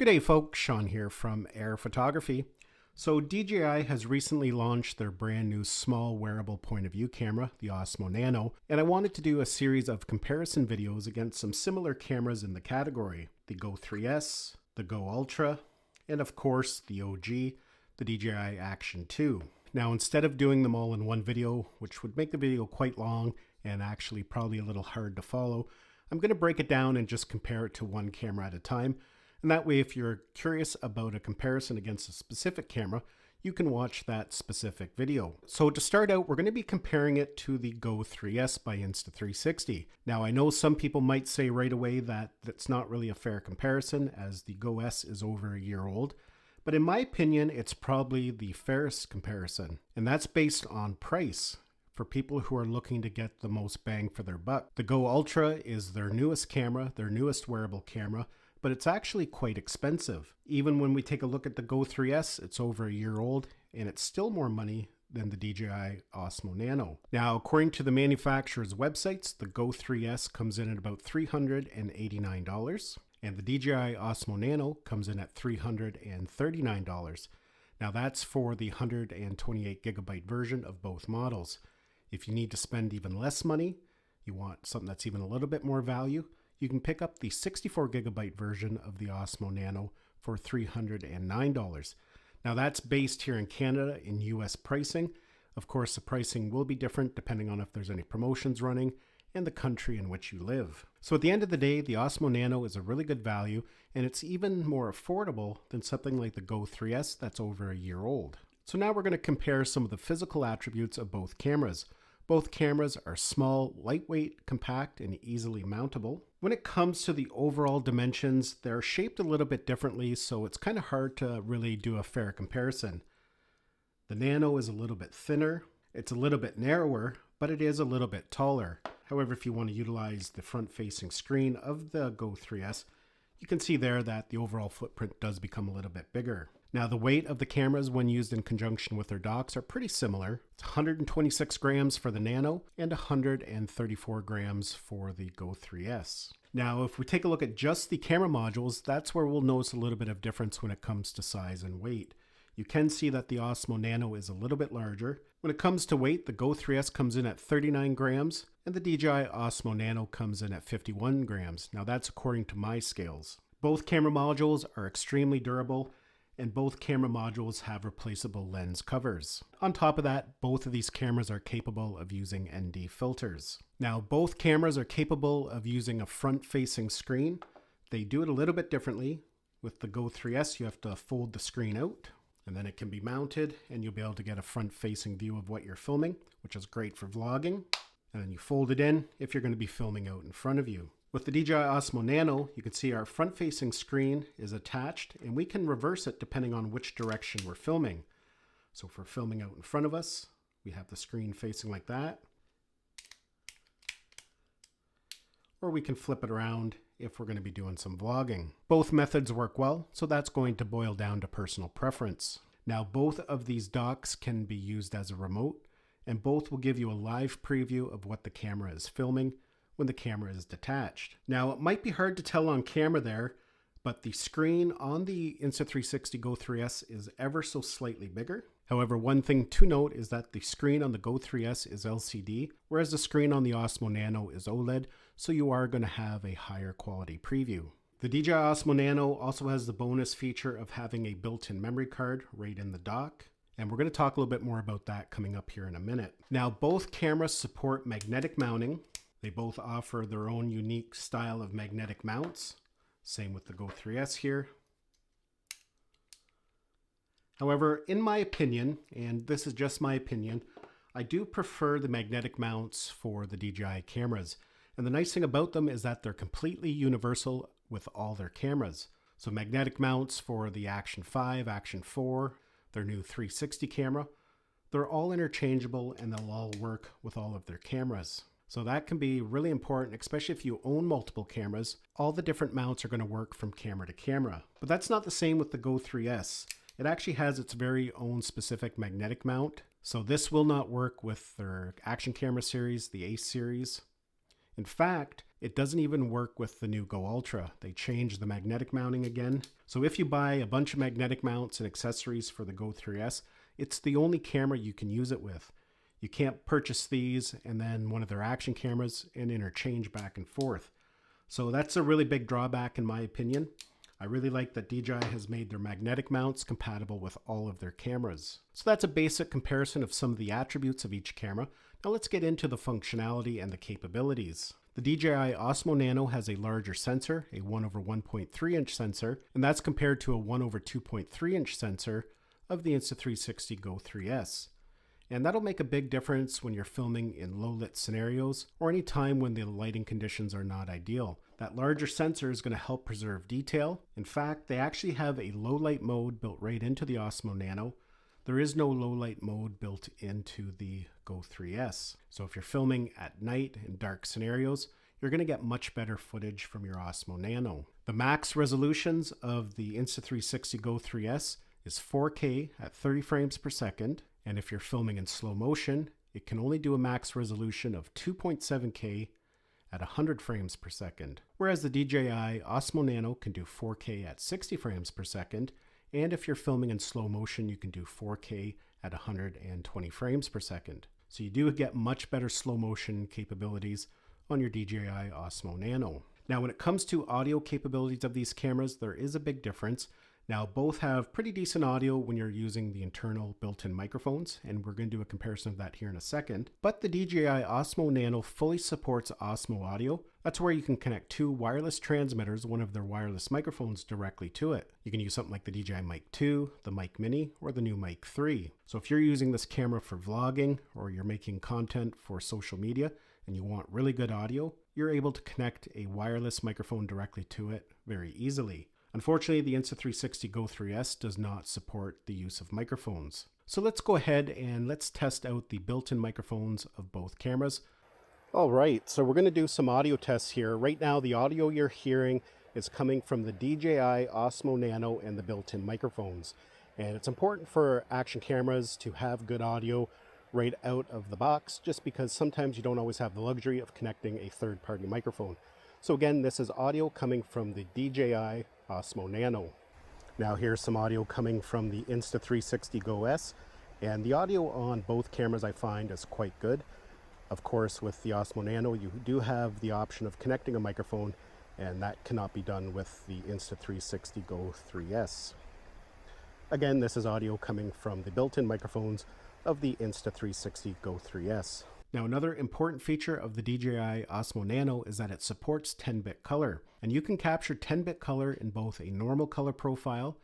Good day folks, Sean here from Air Photography. So DJI has recently launched their brand new small wearable point of view camera, the Osmo Nano, and I wanted to do a series of comparison videos against some similar cameras in the category, the Go3S, the Go Ultra, and of course the OG, the DJI Action 2. Now instead of doing them all in one video, which would make the video quite long and actually probably a little hard to follow, I'm going to break it down and just compare it to one camera at a time. And that way, if you're curious about a comparison against a specific camera, you can watch that specific video. So to start out, we're going to be comparing it to the Go3S by Insta360. Now, I know some people might say right away that that's not really a fair comparison as the Go S is over a year old. But in my opinion, it's probably the fairest comparison. And that's based on price for people who are looking to get the most bang for their buck. The Go Ultra is their newest camera, their newest wearable camera, but it's actually quite expensive. Even when we take a look at the Go3S, it's over a year old, and it's still more money than the DJI Osmo Nano. Now, according to the manufacturer's websites, the Go3S comes in at about $389, and the DJI Osmo Nano comes in at $339. Now, that's for the 128 gigabyte version of both models. If you need to spend even less money, you want something that's even a little bit more value, you can pick up the 64 gigabyte version of the Osmo Nano for $309. Now that's based here in Canada in US pricing. Of course, the pricing will be different depending on if there's any promotions running and the country in which you live. So at the end of the day, the Osmo Nano is a really good value, and it's even more affordable than something like the Go3S that's over a year old. So now we're going to compare some of the physical attributes of both cameras. Both cameras are small, lightweight, compact, and easily mountable. When it comes to the overall dimensions, they're shaped a little bit differently, so it's kind of hard to really do a fair comparison. The Nano is a little bit thinner, it's a little bit narrower, but it is a little bit taller. However, if you want to utilize the front-facing screen of the Go3S, you can see there that the overall footprint does become a little bit bigger. Now, the weight of the cameras when used in conjunction with their docks are pretty similar. It's 126 grams for the Nano and 134 grams for the Go3S. Now, if we take a look at just the camera modules, that's where we'll notice a little bit of difference when it comes to size and weight. You can see that the Osmo Nano is a little bit larger. When it comes to weight, the Go3S comes in at 39 grams and the DJI Osmo Nano comes in at 51 grams. Now, that's according to my scales. Both camera modules are extremely durable, and both camera modules have replaceable lens covers. On top of that, both of these cameras are capable of using ND filters. Now, both cameras are capable of using a front-facing screen. They do it a little bit differently. With the Go3S, you have to fold the screen out, and then it can be mounted, and you'll be able to get a front-facing view of what you're filming, which is great for vlogging. And then you fold it in if you're going to be filming out in front of you. With the DJI Osmo Nano, you can see our front-facing screen is attached, and we can reverse it depending on which direction we're filming. So if we're filming out in front of us, we have the screen facing like that. Or we can flip it around if we're going to be doing some vlogging. Both methods work well, so that's going to boil down to personal preference. Now, both of these docks can be used as a remote, and both will give you a live preview of what the camera is filming when the camera is detached. Now, it might be hard to tell on camera there, but the screen on the Insta360 Go3S is ever so slightly bigger. However, one thing to note is that the screen on the Go3S is LCD, whereas the screen on the Osmo Nano is OLED, so you are going to have a higher quality preview. The DJI Osmo Nano also has the bonus feature of having a built-in memory card right in the dock. And we're going to talk a little bit more about that coming up here in a minute. Now, both cameras support magnetic mounting. They both offer their own unique style of magnetic mounts. Same with the Go3S here. However, in my opinion, and this is just my opinion, I do prefer the magnetic mounts for the DJI cameras. And the nice thing about them is that they're completely universal with all their cameras. So magnetic mounts for the Action 5, Action 4, their new 360 camera, they're all interchangeable and they'll all work with all of their cameras. So that can be really important, especially if you own multiple cameras. All the different mounts are going to work from camera to camera. But that's not the same with the Go3S. It actually has its very own specific magnetic mount. So this will not work with their action camera series, the Ace series. In fact, it doesn't even work with the new Go Ultra. They changed the magnetic mounting again. So if you buy a bunch of magnetic mounts and accessories for the Go3S, it's the only camera you can use it with. You can't purchase these and then one of their action cameras and interchange back and forth. So that's a really big drawback in my opinion. I really like that DJI has made their magnetic mounts compatible with all of their cameras. So that's a basic comparison of some of the attributes of each camera. Now let's get into the functionality and the capabilities. The DJI Osmo Nano has a larger sensor, a 1/1.3 inch sensor, and that's compared to a 1/2.3 inch sensor of the Insta360 Go3S. And that'll make a big difference when you're filming in low lit scenarios or any time when the lighting conditions are not ideal. That larger sensor is going to help preserve detail. In fact, they actually have a low light mode built right into the Osmo Nano. There is no low light mode built into the Go3S. So if you're filming at night in dark scenarios, you're going to get much better footage from your Osmo Nano. The max resolutions of the Insta360 Go3S is 4K at 30 frames per second. And if you're filming in slow motion, it can only do a max resolution of 2.7K at 100 frames per second. Whereas the DJI Osmo Nano can do 4K at 60 frames per second. And if you're filming in slow motion, you can do 4K at 120 frames per second. So you do get much better slow motion capabilities on your DJI Osmo Nano. Now, when it comes to audio capabilities of these cameras, there is a big difference. Now, both have pretty decent audio when you're using the internal built-in microphones, and we're going to do a comparison of that here in a second. But the DJI Osmo Nano fully supports Osmo Audio. That's where you can connect two wireless transmitters, one of their wireless microphones, directly to it. You can use something like the DJI Mic 2, the Mic Mini, or the new Mic 3. So if you're using this camera for vlogging, or you're making content for social media, and you want really good audio, you're able to connect a wireless microphone directly to it very easily. Unfortunately, the Insta360 Go3S does not support the use of microphones. So let's go ahead and let's test out the built-in microphones of both cameras. All right, so we're going to do some audio tests here. Right now, the audio you're hearing is coming from the DJI Osmo Nano and the built-in microphones. And it's important for action cameras to have good audio right out of the box, just because sometimes you don't always have the luxury of connecting a third-party microphone. So again, this is audio coming from the DJI Osmo Nano. Now here's some audio coming from the Insta360 Go3S, and the audio on both cameras I find is quite good. Of course, with the Osmo Nano, you do have the option of connecting a microphone, and that cannot be done with the Insta360 Go3S. Again, this is audio coming from the built-in microphones of the Insta360 Go3S. Now, another important feature of the DJI Osmo Nano is that it supports 10-bit color, and you can capture 10-bit color in both a normal color profile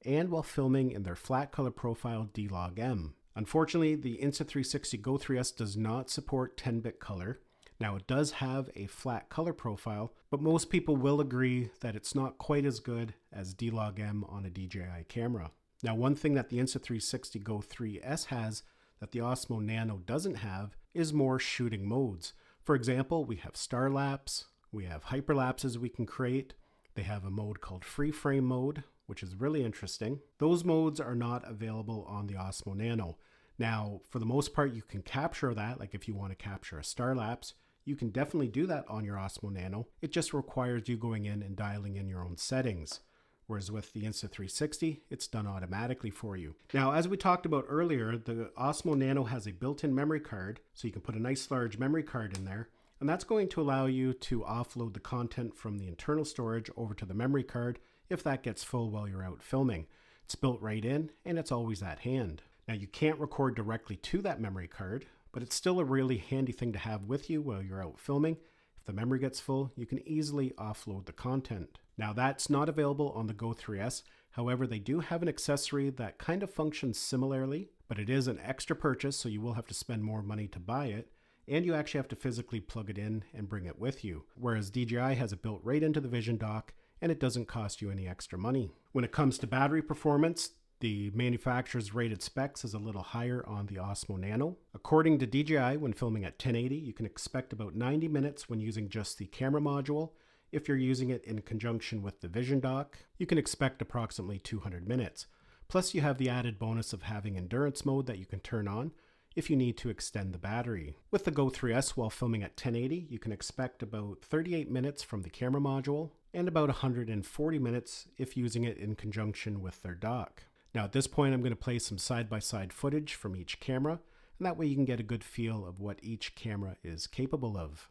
and while filming in their flat color profile D-Log-M. Unfortunately, the Insta360 Go3S does not support 10-bit color. Now, it does have a flat color profile, but most people will agree that it's not quite as good as D-Log-M on a DJI camera. Now, one thing that the Insta360 Go3S has that the Osmo Nano doesn't have is more shooting modes. For example, we have star lapse, we have hyperlapses we can create. They have a mode called free frame mode, which is really interesting. Those modes are not available on the Osmo Nano. Now, for the most part, you can capture that, like if you want to capture a star lapse, you can definitely do that on your Osmo Nano. It just requires you going in and dialing in your own settings. Whereas with the Insta360, it's done automatically for you. Now, as we talked about earlier, the Osmo Nano has a built-in memory card, so you can put a nice large memory card in there, and that's going to allow you to offload the content from the internal storage over to the memory card if that gets full while you're out filming. It's built right in, and it's always at hand. Now, you can't record directly to that memory card, but it's still a really handy thing to have with you while you're out filming. If the memory gets full, you can easily offload the content. Now, that's not available on the Go3S. However, they do have an accessory that kind of functions similarly, but it is an extra purchase, so you will have to spend more money to buy it, and you actually have to physically plug it in and bring it with you. Whereas DJI has it built right into the Vision dock, and it doesn't cost you any extra money. When it comes to battery performance, the manufacturer's rated specs is a little higher on the Osmo Nano. According to DJI, when filming at 1080, you can expect about 90 minutes when using just the camera module. If you're using it in conjunction with the Vision dock, you can expect approximately 200 minutes. Plus, you have the added bonus of having endurance mode that you can turn on. if you need to extend the battery. With the Go3S, while filming at 1080, you can expect about 38 minutes from the camera module and about 140 minutes if using it in conjunction with their dock. Now at this point, I'm going to play some side-by-side footage from each camera, and that way you can get a good feel of what each camera is capable of.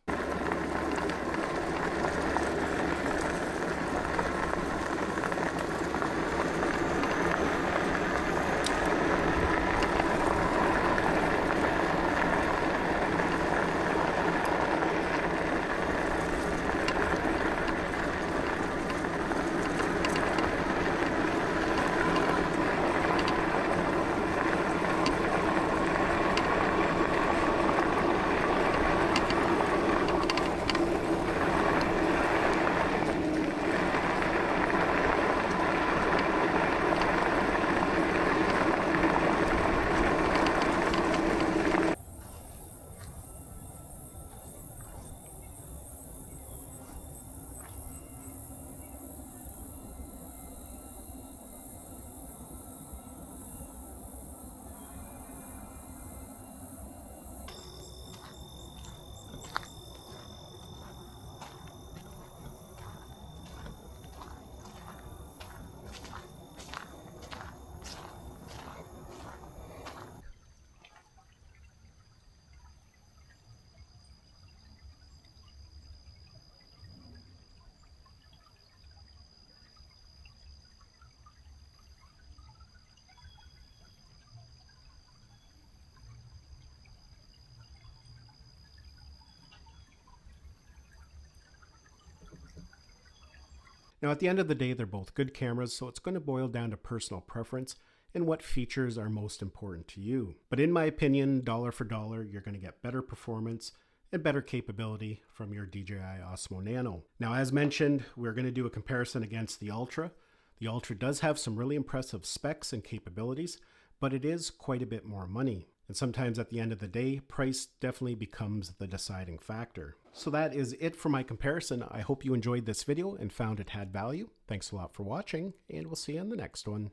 Now at the end of the day, they're both good cameras, so it's going to boil down to personal preference and what features are most important to you. But in my opinion, dollar for dollar, you're going to get better performance and better capability from your DJI Osmo Nano. Now as mentioned, we're going to do a comparison against the Ultra. The Ultra does have some really impressive specs and capabilities, but it is quite a bit more money. And sometimes at the end of the day, price definitely becomes the deciding factor. So that is it for my comparison. I hope you enjoyed this video and found it had value. Thanks a lot for watching, and we'll see you in the next one.